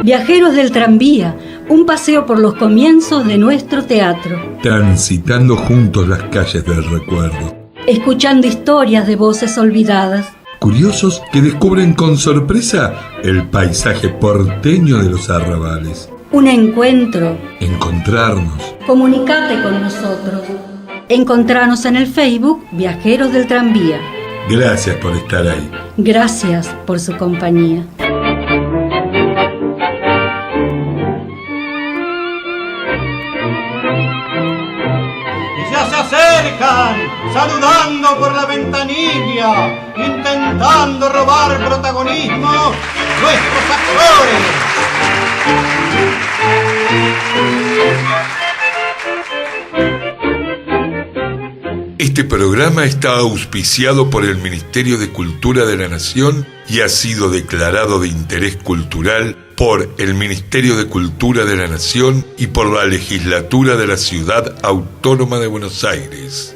Viajeros del tranvía, un paseo por los comienzos de nuestro teatro. Transitando juntos las calles del recuerdo. Escuchando historias de voces olvidadas. Curiosos que descubren con sorpresa el paisaje porteño de los arrabales. Un encuentro. Encontrarnos. Comunicate con nosotros. Encontranos en el Facebook Viajeros del Tranvía. Gracias por estar ahí. Gracias por su compañía. Saludando por la ventanilla, intentando robar protagonismo, nuestros actores. Este programa está auspiciado por el Ministerio de Cultura de la Nación y ha sido declarado de interés cultural por el Ministerio de Cultura de la Nación y por la Legislatura de la Ciudad Autónoma de Buenos Aires.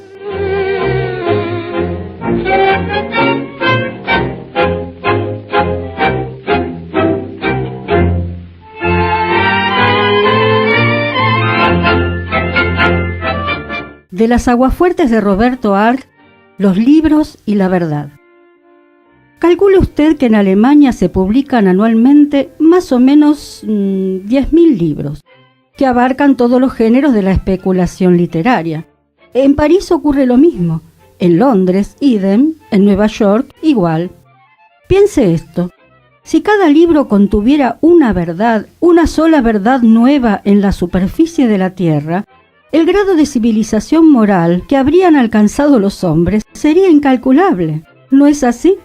De las aguafuertes de Roberto Arlt, los libros y la verdad. Calcule usted que en Alemania se publican anualmente más o menos 10.000 libros, que abarcan todos los géneros de la especulación literaria. En París ocurre lo mismo, en Londres, idem, en Nueva York, igual. Piense esto, si cada libro contuviera una verdad, una sola verdad nueva en la superficie de la Tierra, el grado de civilización moral que habrían alcanzado los hombres sería incalculable. ¿No es así?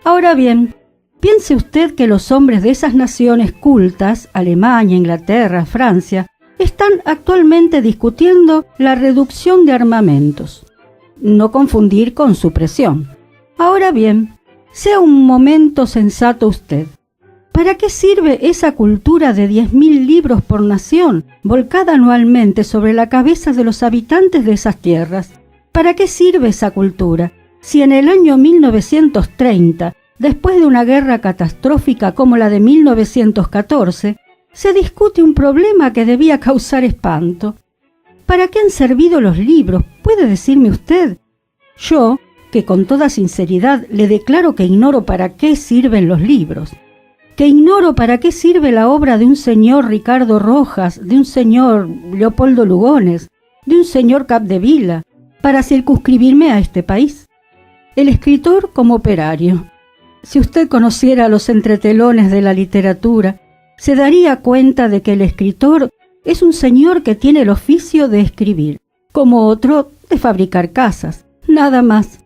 Ahora bien, piense usted que los hombres de esas naciones cultas, Alemania, Inglaterra, Francia, están actualmente discutiendo la reducción de armamentos. No confundir con supresión. Ahora bien, sea un momento sensato usted. ¿Para qué sirve esa cultura de 10.000 libros por nación, volcada anualmente sobre la cabeza de los habitantes de esas tierras? ¿Para qué sirve esa cultura, si en el año 1930, después de una guerra catastrófica como la de 1914, se discute un problema que debía causar espanto? ¿Para qué han servido los libros? ¿Puede decirme usted? Yo, que con toda sinceridad le declaro que ignoro para qué sirven los libros, que ignoro para qué sirve la obra de un señor Ricardo Rojas, de un señor Leopoldo Lugones, de un señor Capdevila, para circunscribirme a este país. El escritor como operario. Si usted conociera los entretelones de la literatura, se daría cuenta de que el escritor es un señor que tiene el oficio de escribir, como otro de fabricar casas, nada más.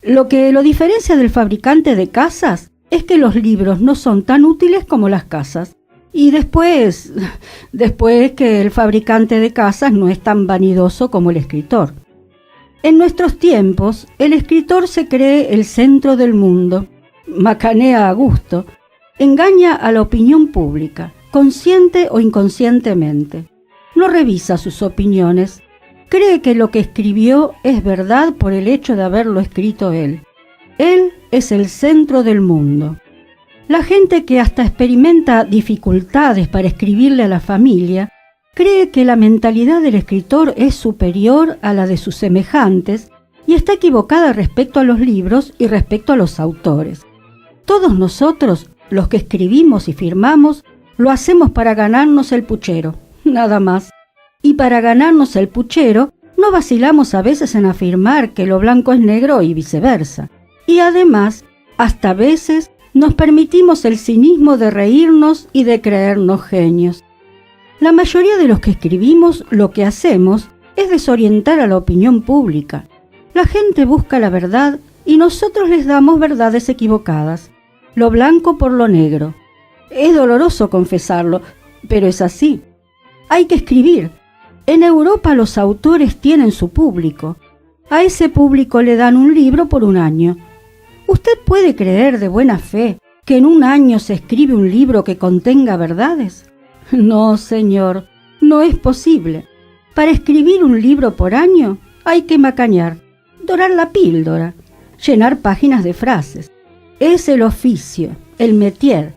Lo que lo diferencia del fabricante de casas es que los libros no son tan útiles como las casas. Y después que el fabricante de casas no es tan vanidoso como el escritor. En nuestros tiempos, el escritor se cree el centro del mundo, macanea a gusto, engaña a la opinión pública, consciente o inconscientemente. No revisa sus opiniones, cree que lo que escribió es verdad por el hecho de haberlo escrito él. Él es el centro del mundo. La gente que hasta experimenta dificultades para escribirle a la familia, cree que la mentalidad del escritor es superior a la de sus semejantes y está equivocada respecto a los libros y respecto a los autores. Todos nosotros, los que escribimos y firmamos, lo hacemos para ganarnos el puchero, nada más. Y para ganarnos el puchero, no vacilamos a veces en afirmar que lo blanco es negro y viceversa. Y además, hasta a veces, nos permitimos el cinismo de reírnos y de creernos genios. La mayoría de los que escribimos lo que hacemos es desorientar a la opinión pública. La gente busca la verdad y nosotros les damos verdades equivocadas, lo blanco por lo negro. Es doloroso confesarlo, pero es así. Hay que escribir. En Europa los autores tienen su público. A ese público le dan un libro por un año. ¿Usted puede creer de buena fe que en un año se escribe un libro que contenga verdades? No, señor, no es posible. Para escribir un libro por año hay que macañar, dorar la píldora, llenar páginas de frases. es el oficio, el métier.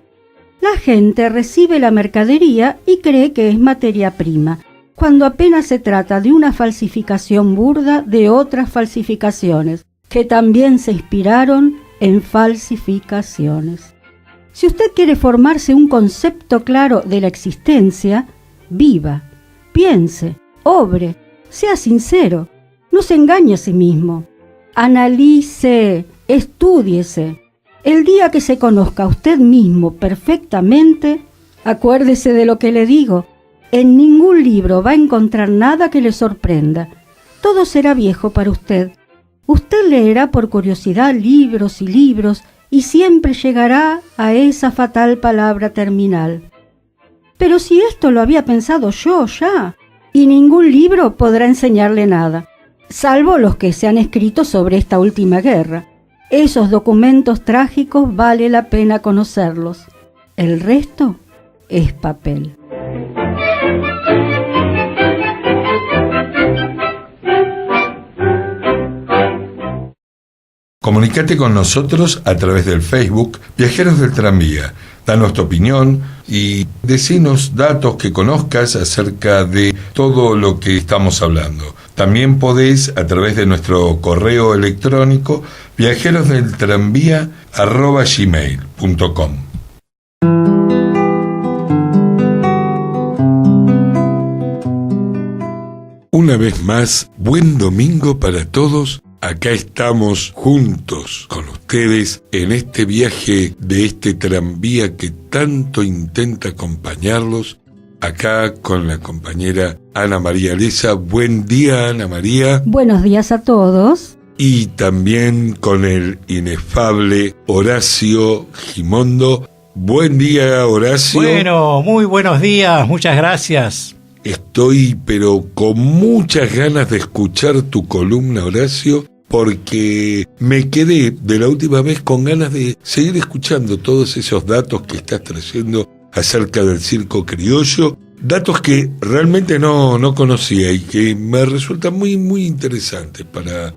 La gente recibe la mercadería y cree que es materia prima, cuando apenas se trata de una falsificación burda de otras falsificaciones, que también se inspiraron en falsificaciones. Si usted quiere formarse un concepto claro de la existencia, viva, piense, obre, sea sincero, no se engañe a sí mismo. Analice, estúdiese. El día que se conozca a usted mismo perfectamente, acuérdese de lo que le digo, en ningún libro va a encontrar nada que le sorprenda. Todo será viejo para usted. Usted leerá por curiosidad libros y libros y siempre llegará a esa fatal palabra terminal. Pero si esto lo había pensado yo ya, y ningún libro podrá enseñarle nada, salvo los que se han escrito sobre esta última guerra. Esos documentos trágicos vale la pena conocerlos. El resto es papel. Comunicate con nosotros a través del Facebook Viajeros del Tranvía. Danos tu opinión y decinos datos que conozcas acerca de todo lo que estamos hablando. También podés, a través de nuestro correo electrónico, viajerosdeltranvía@gmail.com. Una vez más, buen domingo para todos. Acá estamos juntos con ustedes en este viaje de este tranvía que tanto intenta acompañarlos. Acá con la compañera Ana María Leza. Buen día, Ana María. Buenos días a todos. Y también con el inefable Horacio Gimondo. Buen día, Horacio. Bueno, muy buenos días, muchas gracias. Estoy pero con muchas ganas de escuchar tu columna, Horacio, porque me quedé de la última vez con ganas de seguir escuchando todos esos datos que estás trayendo acerca del circo criollo, datos que realmente no conocía y que me resultan muy interesantes para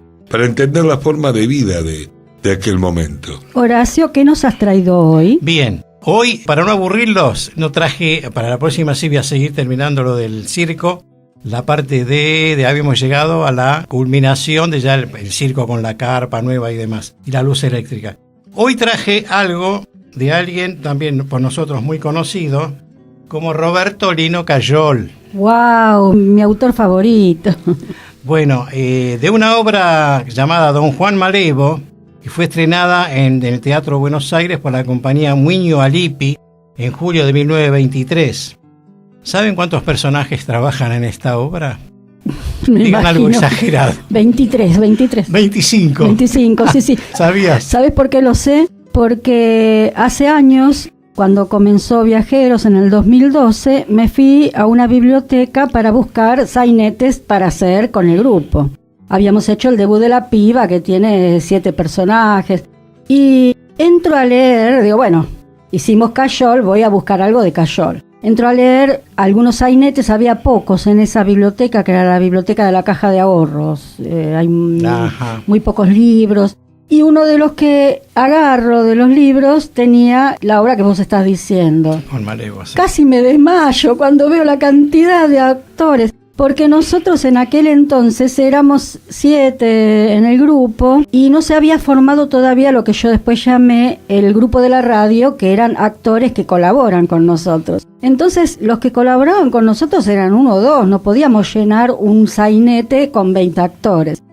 entender la forma de vida de aquel momento. Horacio, ¿qué nos has traído hoy? Bien, hoy, para no aburrirlos, no traje, para la próxima sí voy a seguir terminando lo del circo, la parte de habíamos llegado a la culminación de ya el circo con la carpa nueva y demás, y la luz eléctrica. Hoy traje algo de alguien también por nosotros muy conocido, como Roberto Lino Cayol. ¡Wow! Mi autor favorito. Bueno, de una obra llamada Don Juan Malevo, que fue estrenada en el Teatro Buenos Aires por la compañía Muño Alipi en julio de 1923. ¿Saben cuántos personajes trabajan en esta obra? Digan algo exagerado. 23. 25, sí. ¿Sabías? ¿Sabes por qué lo sé? Porque hace años, cuando comenzó Viajeros en el 2012, me fui a una biblioteca para buscar sainetes para hacer con el grupo. Habíamos hecho el debut de la piba, que tiene 7 personajes, y entro a leer, digo, bueno, hicimos Cayol, voy a buscar algo de Cayol. Entro a leer algunos sainetes, había pocos en esa biblioteca, que era la biblioteca de la Caja de Ahorros. Hay muy pocos libros. Y uno de los que agarro de los libros tenía la obra que vos estás diciendo. Con Malevo, sí. Casi me desmayo cuando veo la cantidad de actores. Porque nosotros en aquel entonces éramos 7 en el grupo y no se había formado todavía lo que yo después llamé el grupo de la radio, que eran actores que colaboran con nosotros. Entonces los que colaboraban con nosotros eran 1 o 2, no podíamos llenar un sainete con 20 actores.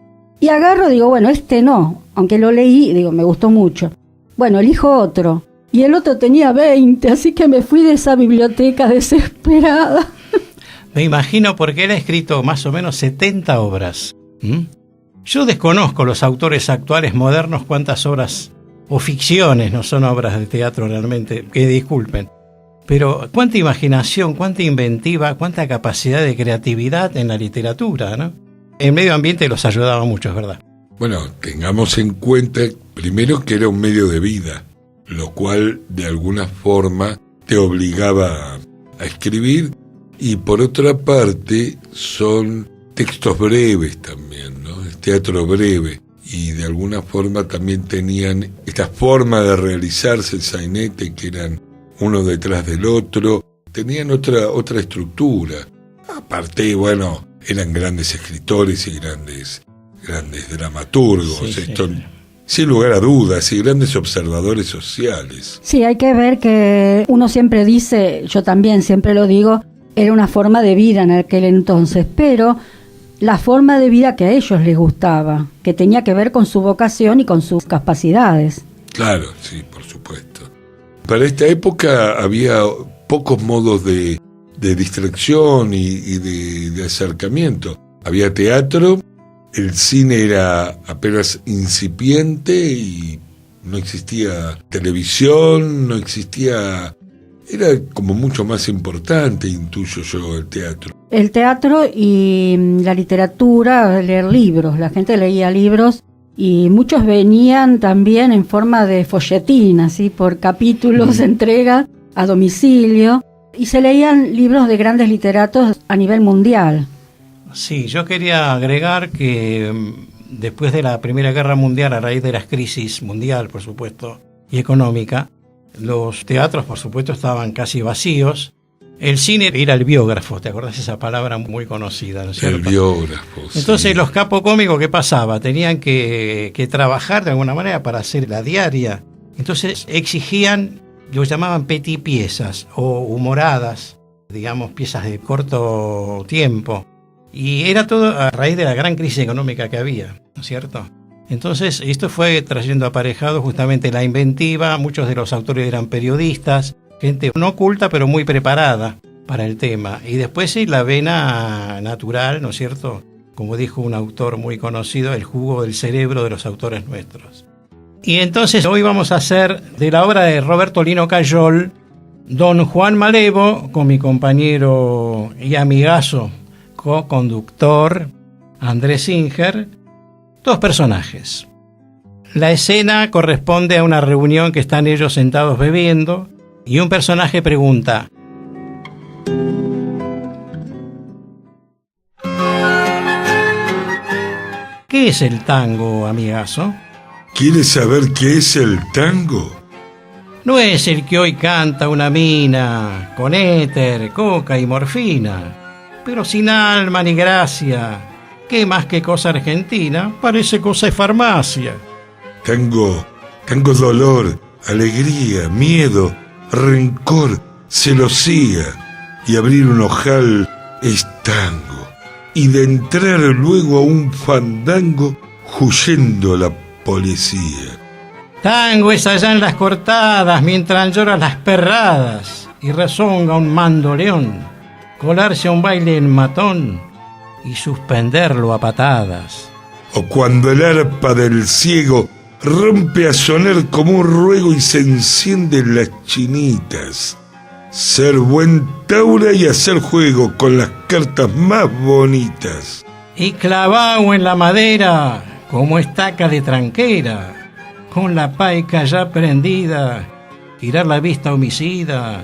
Y agarro, digo, bueno, este no, aunque lo leí, digo, me gustó mucho. Bueno, elijo otro. Y el otro tenía 20, así que me fui de esa biblioteca desesperada. Me imagino porque él ha escrito más o menos 70 obras. Yo desconozco los autores actuales modernos cuántas obras, o ficciones, no son obras de teatro realmente, que disculpen, pero cuánta imaginación, cuánta inventiva, cuánta capacidad de creatividad en la literatura, ¿no? El medio ambiente los ayudaba mucho, es verdad. Bueno, tengamos en cuenta primero que era un medio de vida, lo cual de alguna forma te obligaba a escribir. Y por otra parte, son textos breves también, ¿no? El teatro breve. y de alguna forma también tenían esta forma de realizarse el sainete, que eran uno detrás del otro, tenían otra estructura. Aparte, bueno, eran grandes escritores y grandes dramaturgos, sin lugar a dudas, y grandes observadores sociales. Sí, hay que ver que uno siempre dice, yo también siempre lo digo, era una forma de vida en aquel entonces, pero la forma de vida que a ellos les gustaba, que tenía que ver con su vocación y con sus capacidades. Claro, sí, por supuesto. Para esta época había pocos modos de distracción y de acercamiento. Había teatro, el cine era apenas incipiente y no existía televisión, no existía... Era como mucho más importante, intuyo yo, el teatro. El teatro y la literatura, leer libros. La gente leía libros y muchos venían también en forma de folletín, así por capítulos, entrega a domicilio. Y se leían libros de grandes literatos a nivel mundial. Sí, yo quería agregar que después de la Primera Guerra Mundial, a raíz de las crisis mundial, por supuesto, y económica, los teatros, por supuesto, estaban casi vacíos. El cine era el biógrafo, ¿te acordás esa palabra muy conocida, ¿no es cierto? El biógrafo, sí. Entonces, los capocómicos, ¿qué pasaba? Tenían que trabajar de alguna manera para hacer la diaria. Entonces, exigían, lo llamaban petit piezas o humoradas, digamos, piezas de corto tiempo. Y era todo a raíz de la gran crisis económica que había, ¿no es cierto? Entonces, esto fue trayendo aparejado justamente la inventiva. Muchos de los autores eran periodistas, gente no culta, pero muy preparada para el tema. Y después sí, la vena natural, ¿no es cierto? Como dijo un autor muy conocido, el jugo del cerebro de los autores nuestros. Y entonces hoy vamos a hacer de la obra de Roberto Lino Cayol, Don Juan Malevo, con mi compañero y amigazo, co-conductor, Andrés Singer, dos personajes. La escena corresponde a una reunión que están ellos sentados bebiendo y un personaje pregunta: ¿qué es el tango, amigazo? ¿Quieres saber qué es el tango? No es el que hoy canta una mina con éter, coca y morfina, pero sin alma ni gracia. ¿Qué más que cosa argentina? Parece cosa de farmacia. Tango dolor, alegría, miedo, rencor, celosía. Y abrir un ojal es tango. Y de entrar luego a un fandango huyendo la policía. Tango es allá en las cortadas mientras lloran las perradas y rezonga un mandoleón, colarse a un baile en matón y suspenderlo a patadas. O cuando el arpa del ciego rompe a sonar como un ruego y se encienden las chinitas. Ser buen taura y hacer juego con las cartas más bonitas. Y clavao en la madera como estaca de tranquera, con la paica ya prendida, tirar la vista homicida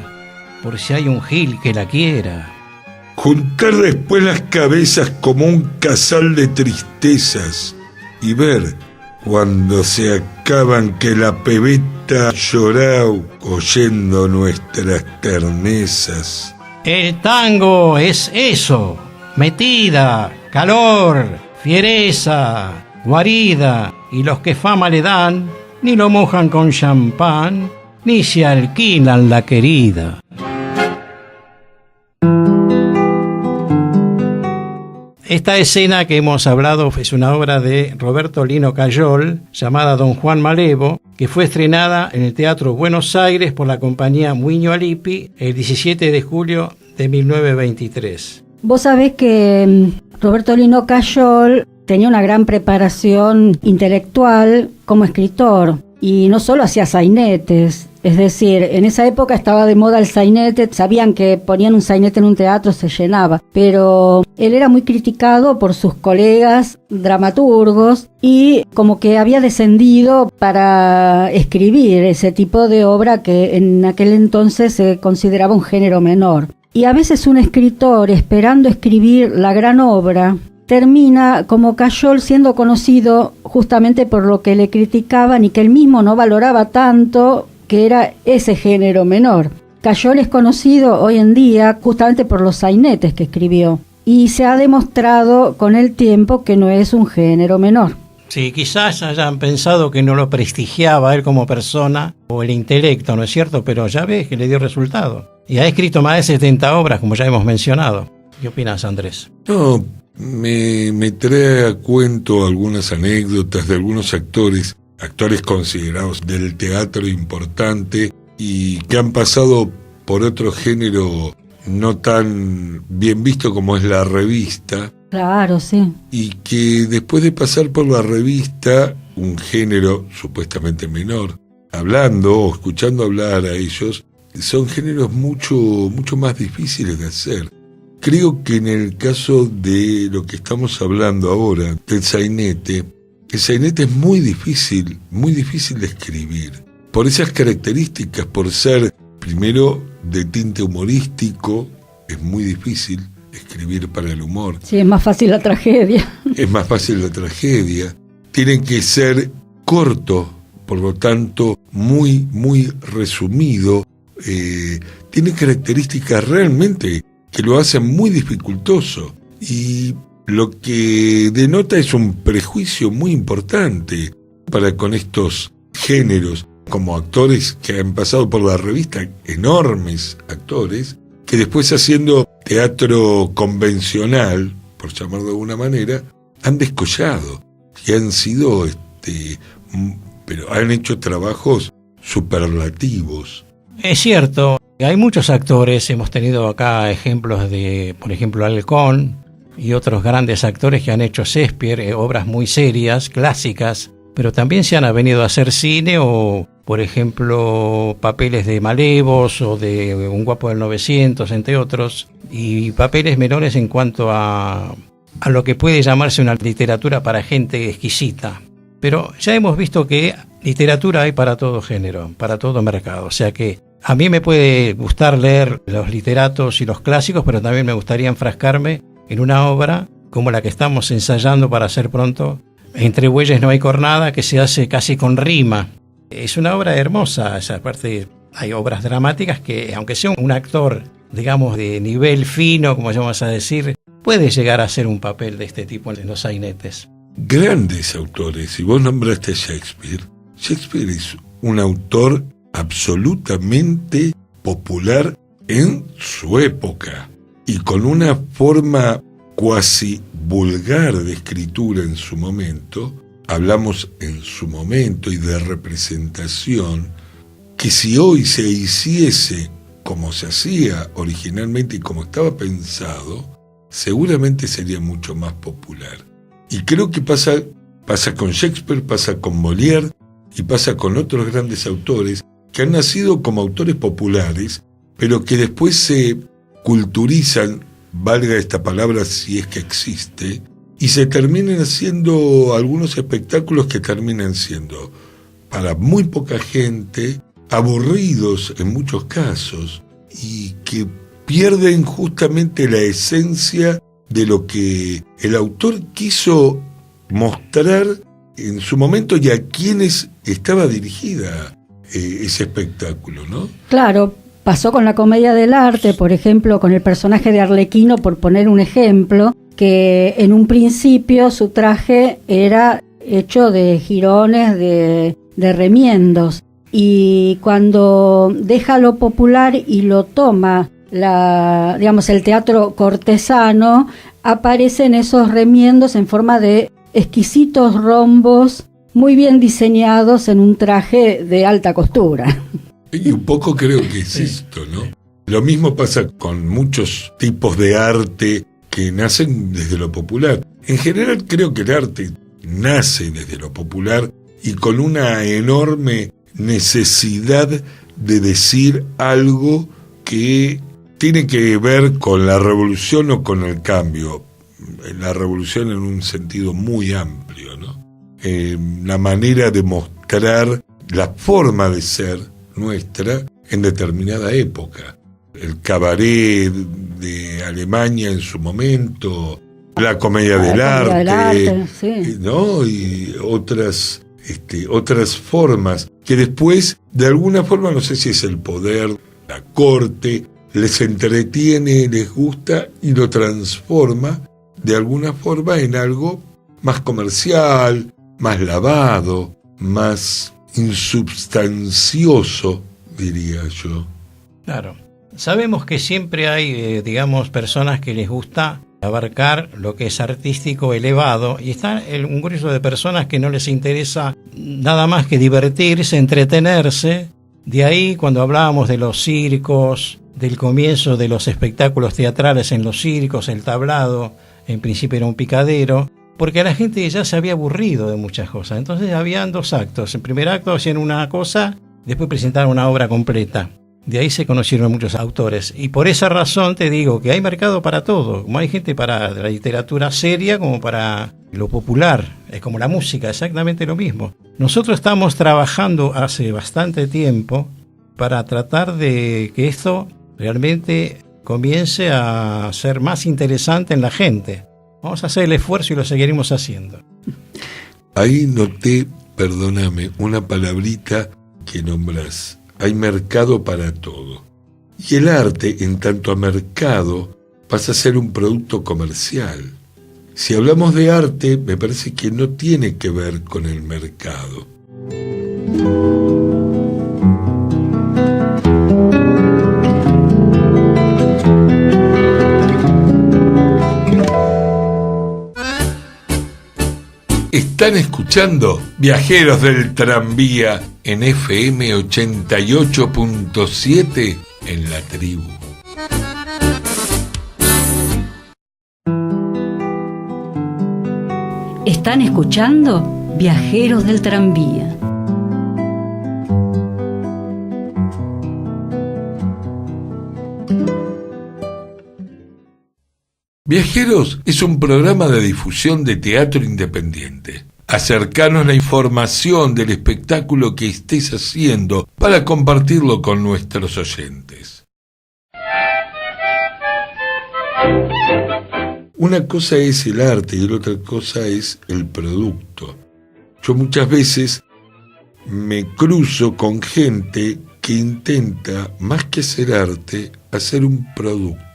por si hay un gil que la quiera. Juntar después las cabezas como un casal de tristezas y ver cuando se acaban que la pebeta llorao oyendo nuestras ternezas. El tango es eso: metida, calor, fiereza, guarida, y los que fama le dan ni lo mojan con champán ni se alquilan la querida. Esta escena que hemos hablado es una obra de Roberto Lino Cayol, llamada Don Juan Malevo, que fue estrenada en el Teatro Buenos Aires por la compañía Muñoz Alipi el 17 de julio de 1923. Vos sabés que Roberto Lino Cayol tenía una gran preparación intelectual como escritor y no solo hacía sainetes. Es decir, en esa época estaba de moda el sainete, sabían que ponían un sainete en un teatro, se llenaba, pero él era muy criticado por sus colegas dramaturgos y como que había descendido para escribir ese tipo de obra que en aquel entonces se consideraba un género menor. Y a veces un escritor, esperando escribir la gran obra, termina como Cayol siendo conocido justamente por lo que le criticaban y que él mismo no valoraba tanto, que era ese género menor. Cayol es conocido hoy en día justamente por los sainetes que escribió, y se ha demostrado con el tiempo que no es un género menor. Sí, quizás hayan pensado que no lo prestigiaba él como persona o el intelecto, ¿no es cierto? Pero ya ves que le dio resultado. Y ha escrito más de 70 obras, como ya hemos mencionado. ¿Qué opinas, Andrés? No, me trae a cuento algunas anécdotas de algunos actores considerados del teatro importante y que han pasado por otro género no tan bien visto como es la revista. Claro, sí. Y que después de pasar por la revista, un género supuestamente menor, hablando o escuchando hablar a ellos, son géneros mucho más difíciles de hacer. Creo que en el caso de lo que estamos hablando ahora, del sainete, el sainete es muy difícil de escribir. Por esas características, por ser, primero, de tinte humorístico, es muy difícil escribir para el humor. Sí, es más fácil la tragedia. Es más fácil la tragedia. Tienen que ser cortos, por lo tanto, muy resumido. Tiene características realmente que lo hacen muy dificultoso. Y lo que denota es un prejuicio muy importante para con estos géneros, como actores que han pasado por la revista, enormes actores, que después haciendo teatro convencional, por llamarlo de alguna manera, han descollado y han sido, pero han hecho trabajos superlativos. Es cierto, hay muchos actores, hemos tenido acá ejemplos de, por ejemplo, Halcón y otros grandes actores que han hecho Shakespeare, obras muy serias, clásicas, pero también se han venido a hacer cine o, por ejemplo, papeles de malevos o de Un guapo del 900, entre otros, y papeles menores en cuanto a lo que puede llamarse una literatura para gente exquisita. Pero ya hemos visto que literatura hay para todo género, para todo mercado, o sea que a mí me puede gustar leer los literatos y los clásicos, pero también me gustaría enfrascarme en una obra como la que estamos ensayando para hacer pronto, Entre bueyes no hay cornada, que se hace casi con rima. Es una obra hermosa, esa parte. Hay obras dramáticas que, aunque sea un actor, digamos, de nivel fino, como vamos a decir, puede llegar a hacer un papel de este tipo en los sainetes. Grandes autores, si vos nombraste a Shakespeare es un autor absolutamente popular en su época y con una forma cuasi vulgar de escritura en su momento. Hablamos en su momento y de representación, que si hoy se hiciese como se hacía originalmente y como estaba pensado, seguramente sería mucho más popular. Y creo que pasa con Shakespeare, pasa con Molière y pasa con otros grandes autores que han nacido como autores populares, pero que después se culturizan, valga esta palabra si es que existe, y se terminan haciendo algunos espectáculos que terminan siendo, para muy poca gente, aburridos en muchos casos, y que pierden justamente la esencia de lo que el autor quiso mostrar en su momento y a quienes estaba dirigida ese espectáculo, ¿no? Claro, pasó con la comedia del arte, por ejemplo, con el personaje de Arlequino, por poner un ejemplo, que en un principio su traje era hecho de jirones, de remiendos, y cuando deja lo popular y lo toma el teatro cortesano, aparecen esos remiendos en forma de exquisitos rombos muy bien diseñados en un traje de alta costura. Y un poco creo que es esto, ¿no? Lo mismo pasa con muchos tipos de arte que nacen desde lo popular. En general creo que el arte nace desde lo popular y con una enorme necesidad de decir algo que tiene que ver con la revolución o con el cambio. La revolución en un sentido muy amplio, ¿no? La manera de mostrar la forma de ser nuestra en determinada época. El cabaret de Alemania en su momento, la comedia del arte, sí. ¿no? Y otras formas que después, de alguna forma, no sé si es el poder, la corte, les entretiene, les gusta y lo transforma de alguna forma en algo más comercial, más lavado, más insubstancioso, diría yo. Claro. Sabemos que siempre hay, personas que les gusta abarcar lo que es artístico elevado, y está un grueso de personas que no les interesa nada más que divertirse, entretenerse. De ahí, cuando hablábamos de los circos, del comienzo de los espectáculos teatrales en los circos, el tablado, en principio era un picadero, porque la gente ya se había aburrido de muchas cosas. Entonces habían dos actos. En primer acto hacían una cosa, después presentaron una obra completa. De ahí se conocieron muchos autores. Y por esa razón te digo que hay mercado para todo. Como hay gente para la literatura seria, como para lo popular. Es como la música, exactamente lo mismo. Nosotros estamos trabajando hace bastante tiempo para tratar de que esto realmente comience a ser más interesante en la gente. Vamos a hacer el esfuerzo y lo seguiremos haciendo. Ahí noté, perdóname, una palabrita que nombras. Hay mercado para todo. Y el arte, en tanto a mercado, pasa a ser un producto comercial. Si hablamos de arte, me parece que no tiene que ver con el mercado. Están escuchando Viajeros del Tranvía en FM 88.7 en La Tribu. Están escuchando Viajeros del Tranvía. Viajeros es un programa de difusión de teatro independiente. Acercanos la información del espectáculo que estés haciendo para compartirlo con nuestros oyentes. Una cosa es el arte y la otra cosa es el producto. Yo muchas veces me cruzo con gente que intenta, más que hacer arte, hacer un producto.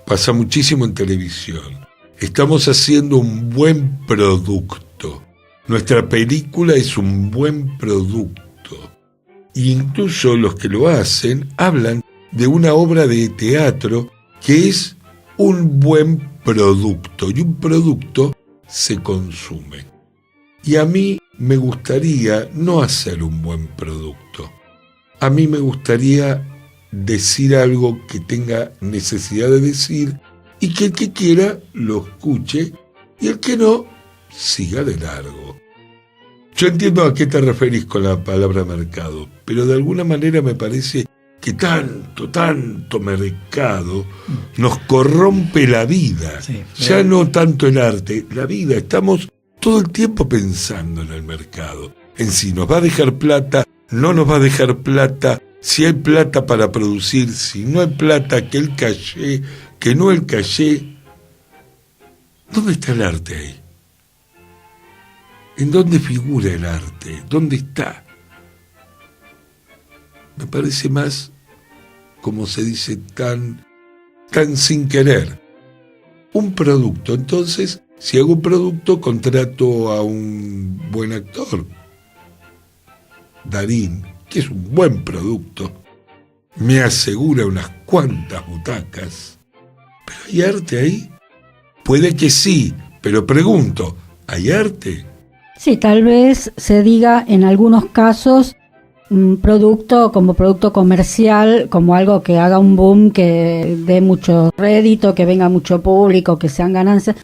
Pasa muchísimo en televisión. Estamos haciendo un buen producto. Nuestra película es un buen producto. E incluso los que lo hacen hablan de una obra de teatro que es un buen producto. Y un producto se consume. Y a mí me gustaría no hacer un buen producto. A mí me gustaría decir algo que tenga necesidad de decir y que el que quiera lo escuche y el que no, siga de largo. Yo entiendo a qué te referís con la palabra mercado, pero de alguna manera me parece que tanto mercado nos corrompe la vida. Sí, ya no tanto el arte, la vida. Estamos todo el tiempo pensando en el mercado, en si nos va a dejar plata, no nos va a dejar plata, si hay plata para producir, si no hay plata, que el caché, que no el caché. ¿Dónde está el arte ahí? ¿En dónde figura el arte? ¿Dónde está? Me parece más, como se dice, tan sin querer. Un producto. Entonces, si hago un producto, contrato a un buen actor. Darín, que es un buen producto, me asegura unas cuantas butacas. ¿Pero hay arte ahí? Puede que sí, pero pregunto, ¿hay arte? Sí, tal vez se diga en algunos casos un producto como producto comercial, como algo que haga un boom, que dé mucho rédito, que venga mucho público, que sean ganancias,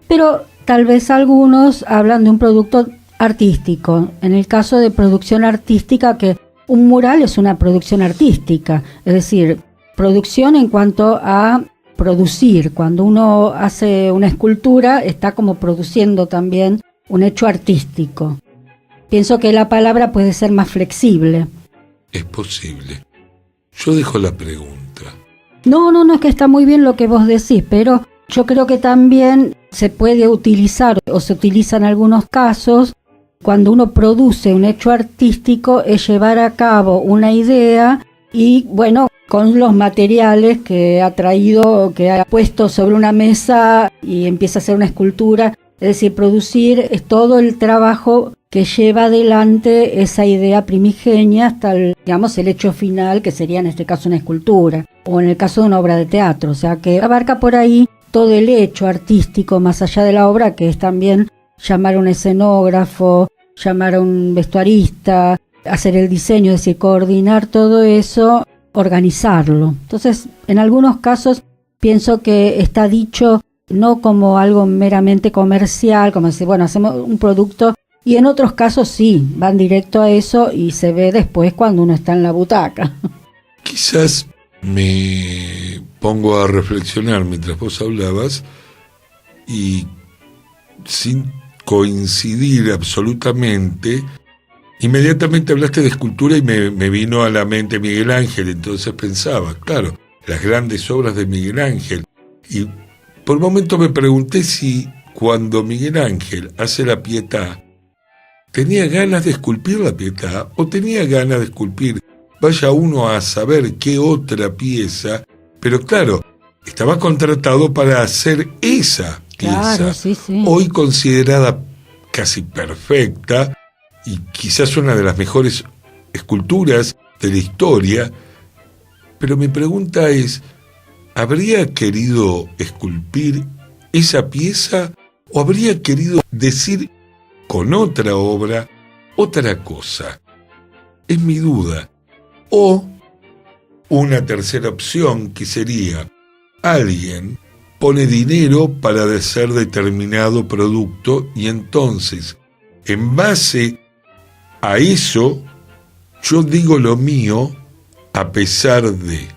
pero tal vez algunos hablan de un producto artístico. En el caso de producción artística, que un mural es una producción artística, es decir, producción en cuanto a producir. Cuando uno hace una escultura, está como produciendo también un hecho artístico. Pienso que la palabra puede ser más flexible. Es posible. Yo dejo la pregunta. No, es que está muy bien lo que vos decís, pero Yo creo que también se puede utilizar, o se utiliza en algunos casos, cuando uno produce un hecho artístico, es llevar a cabo una idea y, bueno, con los materiales que ha traído, que ha puesto sobre una mesa y empieza a hacer una escultura. Es decir, producir es todo el trabajo que lleva adelante esa idea primigenia hasta el hecho final, que sería en este caso una escultura, o en el caso de una obra de teatro. O sea, que abarca por ahí todo el hecho artístico más allá de la obra, que es también llamar a un escenógrafo, llamar a un vestuarista, hacer el diseño, es decir, coordinar todo eso, organizarlo. Entonces, en algunos casos pienso que está dicho no como algo meramente comercial, como decir, bueno, hacemos un producto, y en otros casos sí, van directo a eso y se ve después cuando uno está en la butaca. Quizás me pongo a reflexionar mientras vos hablabas y sin coincidir absolutamente, inmediatamente hablaste de escultura y me vino a la mente Miguel Ángel. Entonces pensaba, claro, las grandes obras de Miguel Ángel, y por un momento me pregunté si cuando Miguel Ángel hace la Pietà, tenía ganas de esculpir la Pietà o tenía ganas de esculpir, vaya uno a saber qué otra pieza, pero claro, estaba contratado para hacer esa pieza, claro, sí. Hoy considerada casi perfecta y quizás una de las mejores esculturas de la historia. Pero mi pregunta es, ¿habría querido esculpir esa pieza o habría querido decir con otra obra otra cosa? Es mi duda. O una tercera opción, que sería, alguien pone dinero para hacer determinado producto y entonces, en base a eso, yo digo lo mío a pesar de...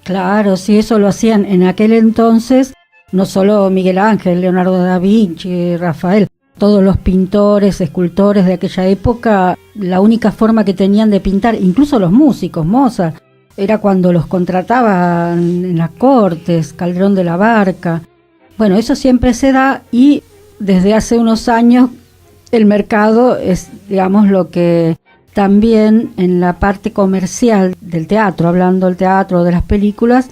Claro, sí, eso lo hacían en aquel entonces, no solo Miguel Ángel, Leonardo da Vinci, Rafael, todos los pintores, escultores de aquella época, la única forma que tenían de pintar, incluso los músicos, Mozart, era cuando los contrataban en las cortes, Calderón de la Barca. Bueno, eso siempre se da, y desde hace unos años el mercado es, digamos, lo que también en la parte comercial del teatro, hablando del teatro o de las películas,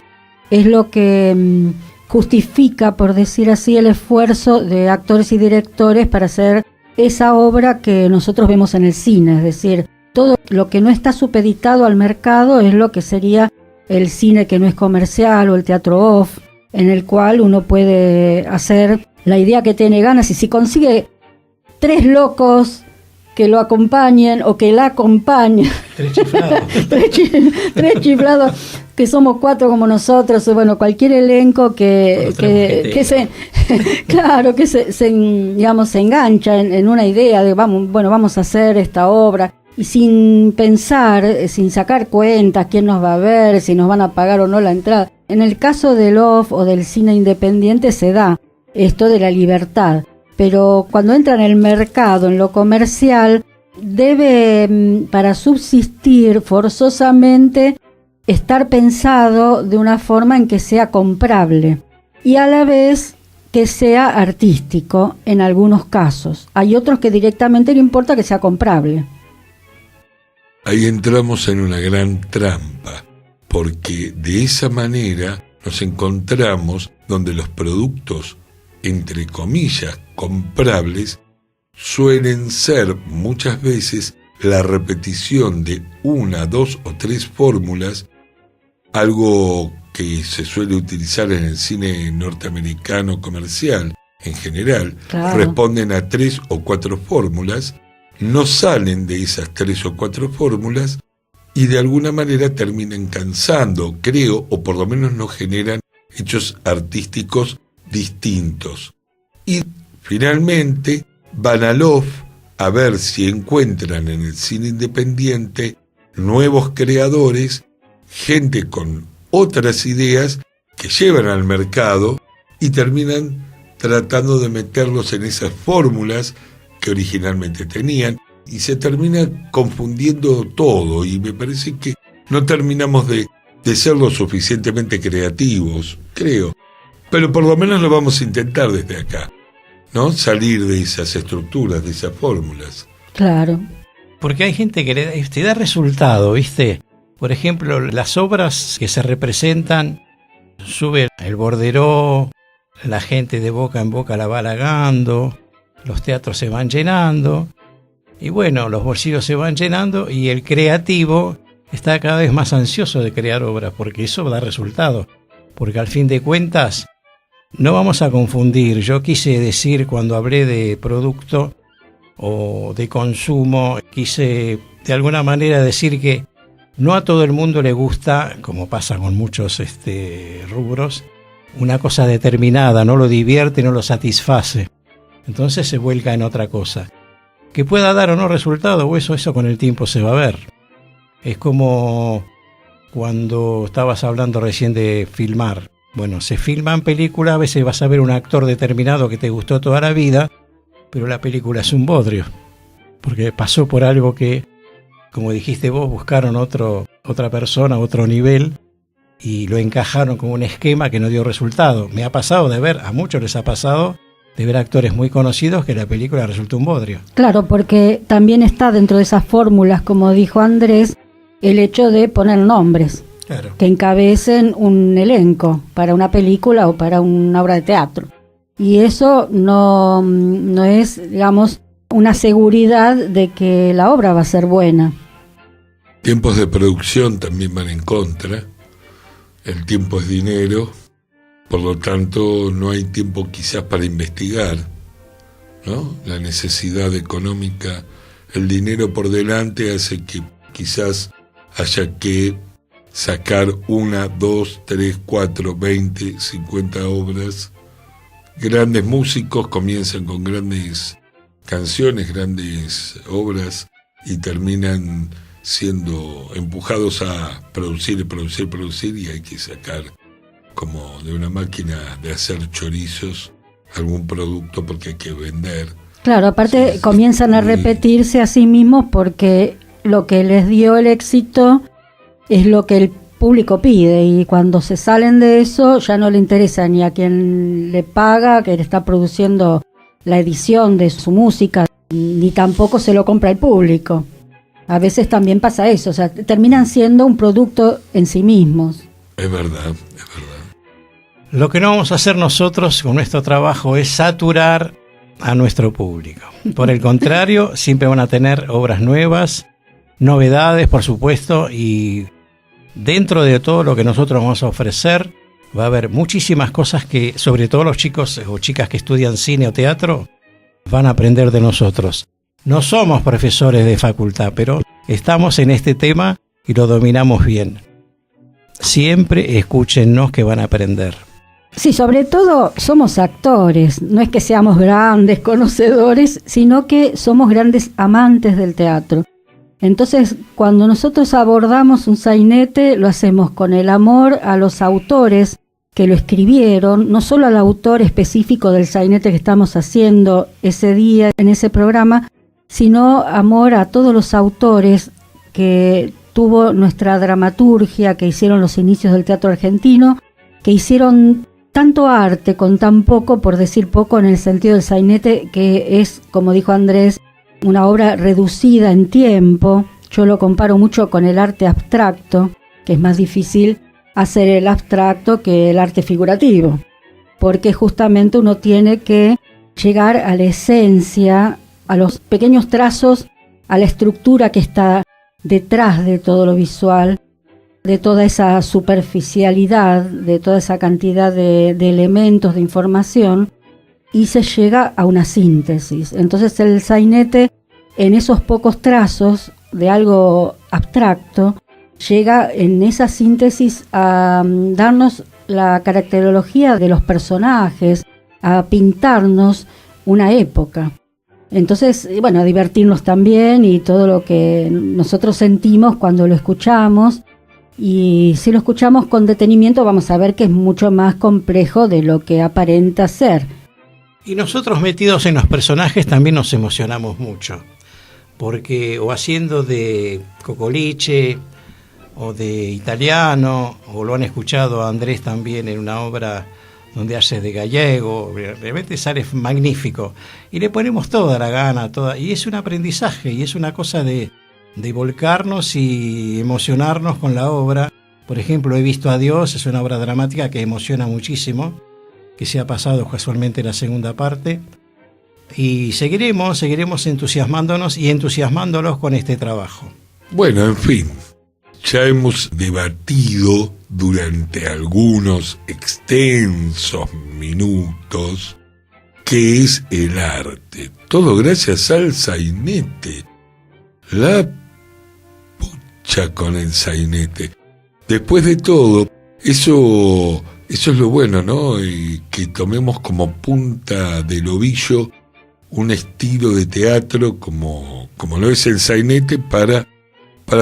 es lo que justifica, por decir así, el esfuerzo de actores y directores para hacer esa obra que nosotros vemos en el cine. Es decir, todo lo que no está supeditado al mercado es lo que sería el cine que no es comercial o el teatro off, en el cual uno puede hacer la idea que tiene ganas, y si consigue 3 locos que lo acompañen o que la acompañen, 3 chiflados. 3 chiflados, que somos 4 como nosotros, bueno, cualquier elenco que se claro, que se engancha en una idea de vamos a hacer esta obra, y sin pensar, sin sacar cuentas quién nos va a ver, si nos van a pagar o no la entrada. En el caso del off o del cine independiente se da esto de la libertad, pero cuando entra en el mercado, en lo comercial, debe, para subsistir forzosamente, estar pensado de una forma en que sea comprable y a la vez que sea artístico en algunos casos. Hay otros que directamente no importa que sea comprable. Ahí entramos en una gran trampa, porque de esa manera nos encontramos donde los productos, entre comillas, comprables, suelen ser muchas veces la repetición de 1, 2 o 3 fórmulas, algo que se suele utilizar en el cine norteamericano comercial en general. Claro. Responden a 3 o 4 fórmulas, no salen de esas 3 o 4 fórmulas y de alguna manera terminan cansando, creo, o por lo menos no generan hechos artísticos distintos. Y finalmente van al off a ver si encuentran en el cine independiente nuevos creadores, gente con otras ideas que llevan al mercado y terminan tratando de meterlos en esas fórmulas que originalmente tenían, y se termina confundiendo todo, y me parece que no terminamos de ser lo suficientemente creativos, creo. Pero por lo menos lo vamos a intentar desde acá, ¿no? Salir de esas estructuras, de esas fórmulas. Claro. Porque hay gente que te da resultado, ¿viste? Por ejemplo, las obras que se representan, sube el borderó, la gente de boca en boca la va halagando, los teatros se van llenando, y bueno, los bolsillos se van llenando, y el creativo está cada vez más ansioso de crear obras, porque eso da resultado. Porque al fin de cuentas, no vamos a confundir. Yo quise decir, cuando hablé de producto o de consumo, quise de alguna manera decir que no a todo el mundo le gusta, como pasa con muchos rubros, una cosa determinada, no lo divierte, no lo satisface. Entonces se vuelca en otra cosa. Que pueda dar o no resultado, o eso con el tiempo se va a ver. Es como cuando estabas hablando recién de filmar. Bueno, se filman películas, a veces vas a ver un actor determinado que te gustó toda la vida, pero la película es un bodrio, porque pasó por algo que, como dijiste vos, buscaron otra persona, otro nivel, y lo encajaron con un esquema que no dio resultado. Me ha pasado de ver, a muchos les ha pasado, de ver actores muy conocidos que la película resultó un bodrio. Claro, porque también está dentro de esas fórmulas, como dijo Andrés, el hecho de poner nombres. Claro. Que encabecen un elenco para una película o para una obra de teatro. Y eso no es, digamos, una seguridad de que la obra va a ser buena. Tiempos de producción también van en contra. El tiempo es dinero, por lo tanto no hay tiempo quizás para investigar, ¿no? La necesidad económica, el dinero por delante hace que quizás haya que sacar 1, 2, 3, 4, 20, 50 obras. Grandes músicos comienzan con grandes canciones, grandes obras, y terminan siendo empujados a producir, y hay que sacar como de una máquina de hacer chorizos algún producto porque hay que vender. Claro, aparte sí, comienzan a repetirse a sí mismos porque lo que les dio el éxito es lo que el público pide, y cuando se salen de eso ya no le interesa ni a quien le paga, que le está produciendo la edición de su música, ni tampoco se lo compra el público. A veces también pasa eso, o sea, terminan siendo un producto en sí mismos. Es verdad. Lo que no vamos a hacer nosotros con nuestro trabajo es saturar a nuestro público. Por el contrario, siempre van a tener obras nuevas, novedades, por supuesto, y dentro de todo lo que nosotros vamos a ofrecer, va a haber muchísimas cosas que, sobre todo los chicos o chicas que estudian cine o teatro, van a aprender de nosotros. No somos profesores de facultad, pero estamos en este tema y lo dominamos bien. Siempre escúchennos que van a aprender. Sí, sobre todo somos actores, no es que seamos grandes conocedores, sino que somos grandes amantes del teatro. Entonces, cuando nosotros abordamos un sainete, lo hacemos con el amor a los autores que lo escribieron, no solo al autor específico del sainete que estamos haciendo ese día en ese programa, sino amor a todos los autores que tuvo nuestra dramaturgia, que hicieron los inicios del teatro argentino, que hicieron tanto arte con tan poco, por decir poco en el sentido del sainete, que es, como dijo Andrés, una obra reducida en tiempo. Yo lo comparo mucho con el arte abstracto, que es más difícil hacer el abstracto que el arte figurativo, porque justamente uno tiene que llegar a la esencia, a los pequeños trazos, a la estructura que está detrás de todo lo visual, de toda esa superficialidad, de toda esa cantidad de elementos, de información, y se llega a una síntesis. Entonces el sainete, en esos pocos trazos de algo abstracto, llega en esa síntesis a darnos la caracterología de los personajes, a pintarnos una época. Entonces, bueno, a divertirnos también, y todo lo que nosotros sentimos cuando lo escuchamos. Y si lo escuchamos con detenimiento, vamos a ver que es mucho más complejo de lo que aparenta ser. Y nosotros, metidos en los personajes, también nos emocionamos mucho, porque o haciendo de Cocoliche o de Italiano, o lo han escuchado a Andrés también en una obra donde hace de gallego, realmente sale magnífico. Y le ponemos toda la gana, y es un aprendizaje, y es una cosa de volcarnos y emocionarnos con la obra. Por ejemplo, He visto a Dios, es una obra dramática que emociona muchísimo, que se ha pasado casualmente la segunda parte. Y seguiremos entusiasmándonos y entusiasmándolos con este trabajo. Bueno, en fin, ya hemos debatido durante algunos extensos minutos qué es el arte. Todo gracias al sainete. La pucha con el sainete. Después de todo, eso es lo bueno, ¿no? Que tomemos como punta del ovillo un estilo de teatro como lo es el sainete para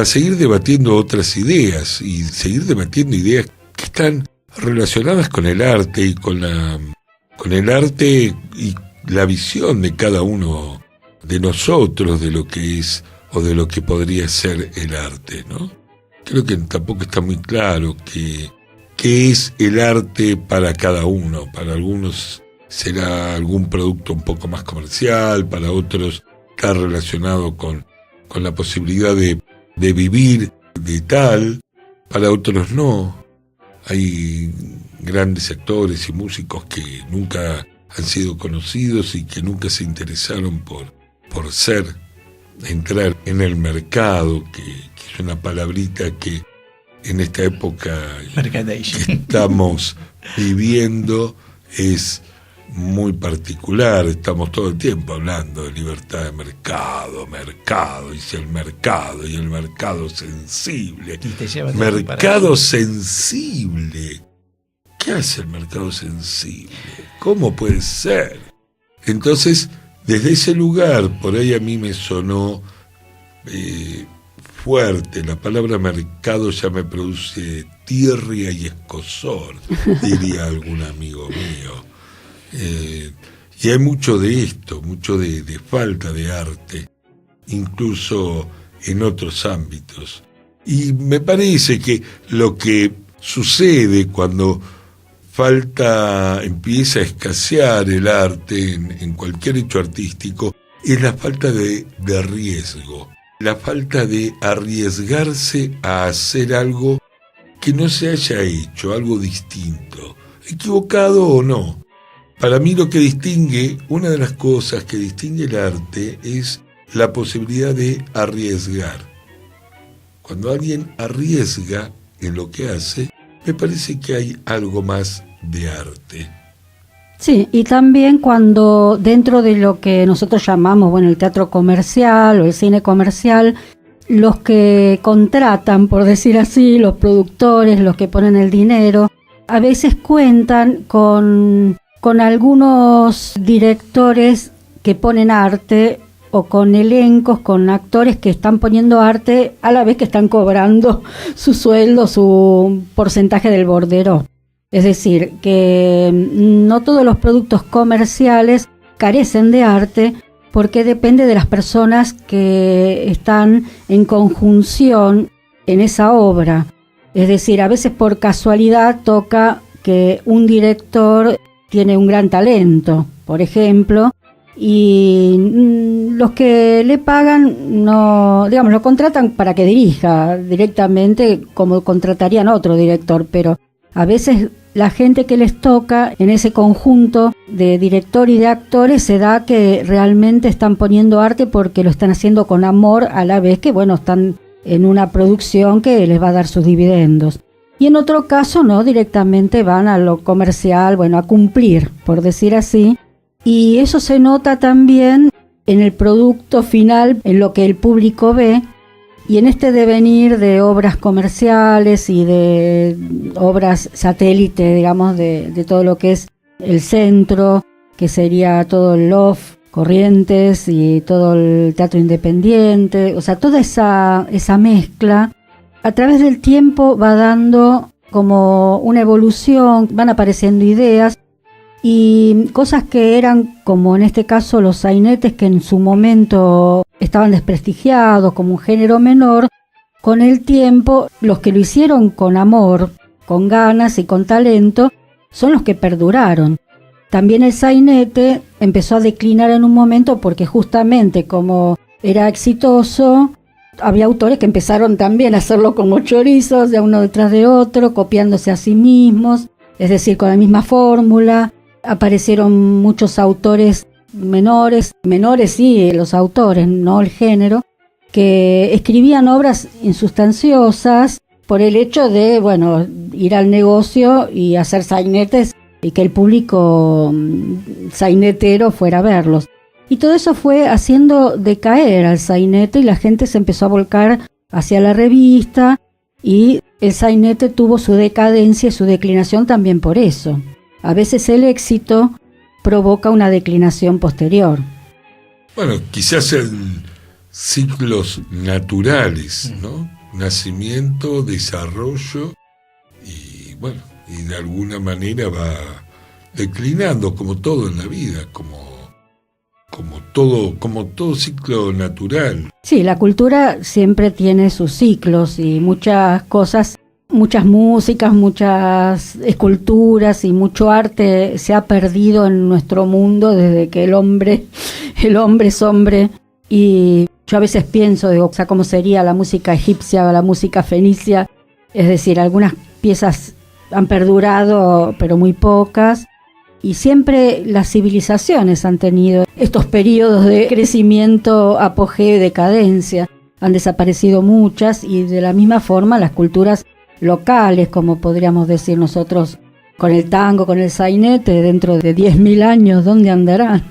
seguir debatiendo otras ideas y seguir debatiendo ideas que están relacionadas con el arte y con el arte y la visión de cada uno de nosotros de lo que es o de lo que podría ser el arte, ¿no? Creo que tampoco está muy claro qué es el arte para cada uno. Para algunos será algún producto un poco más comercial, para otros está relacionado con la posibilidad de vivir de tal, para otros no. Hay grandes actores y músicos que nunca han sido conocidos y que nunca se interesaron por entrar en el mercado, que es una palabrita que en esta época que estamos viviendo es muy particular. Estamos todo el tiempo hablando de libertad de mercado, y si el mercado sensible. Mercado sensible. ¿Qué hace el mercado sensible? ¿Cómo puede ser? Entonces, desde ese lugar, por ahí a mí me sonó fuerte. La palabra mercado ya me produce tirria y escozor, diría algún amigo mío. Y hay mucho de esto, mucho de falta de arte, incluso en otros ámbitos. Y me parece que lo que sucede cuando empieza a escasear el arte en cualquier hecho artístico es la falta de riesgo, la falta de arriesgarse a hacer algo que no se haya hecho, algo distinto, equivocado o no. Para mí una de las cosas que distingue el arte es la posibilidad de arriesgar. Cuando alguien arriesga en lo que hace, me parece que hay algo más de arte. Sí, y también cuando dentro de lo que nosotros llamamos, el teatro comercial o el cine comercial, los que contratan, por decir así, los productores, los que ponen el dinero, a veces cuentan con algunos directores que ponen arte o con elencos, con actores que están poniendo arte a la vez que están cobrando su sueldo, su porcentaje del bordero. Es decir, que no todos los productos comerciales carecen de arte porque depende de las personas que están en conjunción en esa obra. Es decir, a veces por casualidad toca que un director tiene un gran talento, por ejemplo, y los que le pagan lo contratan para que dirija directamente como contratarían otro director, pero a veces la gente que les toca en ese conjunto de director y de actores se da que realmente están poniendo arte porque lo están haciendo con amor a la vez que están en una producción que les va a dar sus dividendos. Y en otro caso no, directamente van a lo comercial, a cumplir, por decir así. Y eso se nota también en el producto final, en lo que el público ve, y en este devenir de obras comerciales y de obras satélite, digamos, de todo lo que es el centro, que sería todo el Loft, Corrientes y todo el teatro independiente, o sea, toda esa mezcla, a través del tiempo va dando como una evolución, van apareciendo ideas y cosas que eran, como en este caso los sainetes, que en su momento estaban desprestigiados como un género menor. Con el tiempo, los que lo hicieron con amor, con ganas y con talento, son los que perduraron. También el sainete empezó a declinar en un momento porque justamente como era exitoso, había autores que empezaron también a hacerlo como chorizos, de uno detrás de otro, copiándose a sí mismos, es decir, con la misma fórmula. Aparecieron muchos autores menores sí, los autores, no el género, que escribían obras insustanciosas por el hecho de, ir al negocio y hacer sainetes y que el público sainetero fuera a verlos. Y todo eso fue haciendo decaer al sainete y la gente se empezó a volcar hacia la revista y el sainete tuvo su decadencia y su declinación también por eso. A veces el éxito provoca una declinación posterior. Bueno, quizás en ciclos naturales, ¿no? Nacimiento, desarrollo y de alguna manera va declinando como todo en la vida, como todo ciclo natural. Sí, la cultura siempre tiene sus ciclos y muchas cosas, muchas músicas, muchas esculturas y mucho arte se ha perdido en nuestro mundo desde que el hombre es hombre. Y yo a veces pienso, ¿cómo sería la música egipcia o la música fenicia? Es decir, algunas piezas han perdurado, pero muy pocas. Y siempre las civilizaciones han tenido estos periodos de crecimiento, apogeo y decadencia. Han desaparecido muchas y de la misma forma las culturas locales, como podríamos decir nosotros con el tango, con el sainete, dentro de 10.000 años, ¿dónde andarán?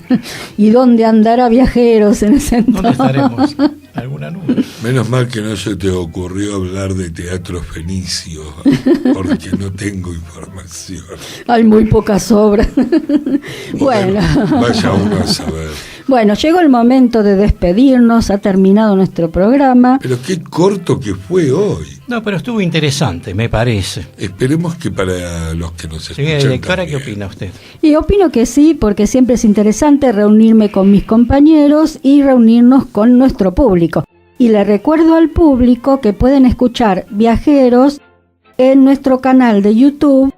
¿Y dónde andará Viajeros en ese entonces? ¿Dónde estaremos? ¿Alguna nube? Menos mal que no se te ocurrió hablar de teatro fenicio, porque no tengo información. Hay muy pocas obras. Bueno. Vaya uno a saber. Bueno, llegó el momento de despedirnos, ha terminado nuestro programa. Pero qué corto que fue hoy. No, pero estuvo interesante, me parece. Esperemos que para los que nos escuchan directora, también. ¿Qué opina usted? Y opino que sí, porque siempre es interesante reunirme con mis compañeros y reunirnos con nuestro público. Y le recuerdo al público que pueden escuchar Viajeros en nuestro canal de YouTube,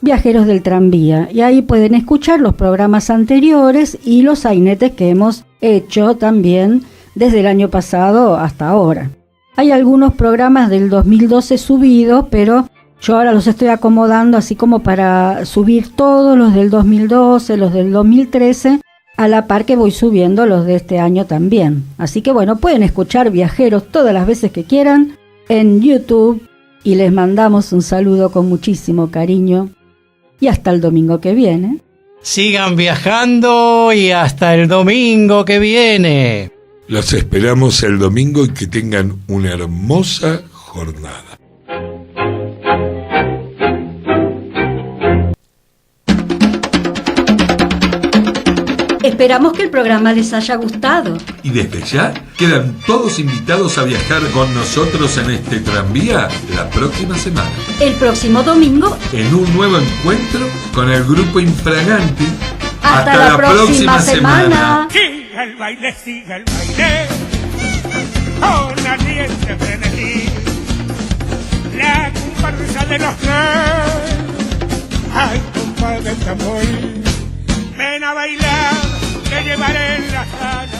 Viajeros del Tranvía, y ahí pueden escuchar los programas anteriores y los sainetes que hemos hecho también desde el año pasado hasta ahora. Hay algunos programas del 2012 subidos, pero yo ahora los estoy acomodando así como para subir todos los del 2012, los del 2013, a la par que voy subiendo los de este año también. Así que pueden escuchar Viajeros todas las veces que quieran en YouTube y les mandamos un saludo con muchísimo cariño. Y hasta el domingo que viene. Sigan viajando y hasta el domingo que viene. Los esperamos el domingo y que tengan una hermosa jornada. Esperamos que el programa les haya gustado. Y desde ya quedan todos invitados a viajar con nosotros en este tranvía la próxima semana. El próximo domingo. En un nuevo encuentro con el grupo Infraganti. Hasta la próxima semana. Siga el baile, con ardiente frenesí. La comparsa de los tres. Ay, compadre tambor. Ven a bailar, te llevaré en la sala.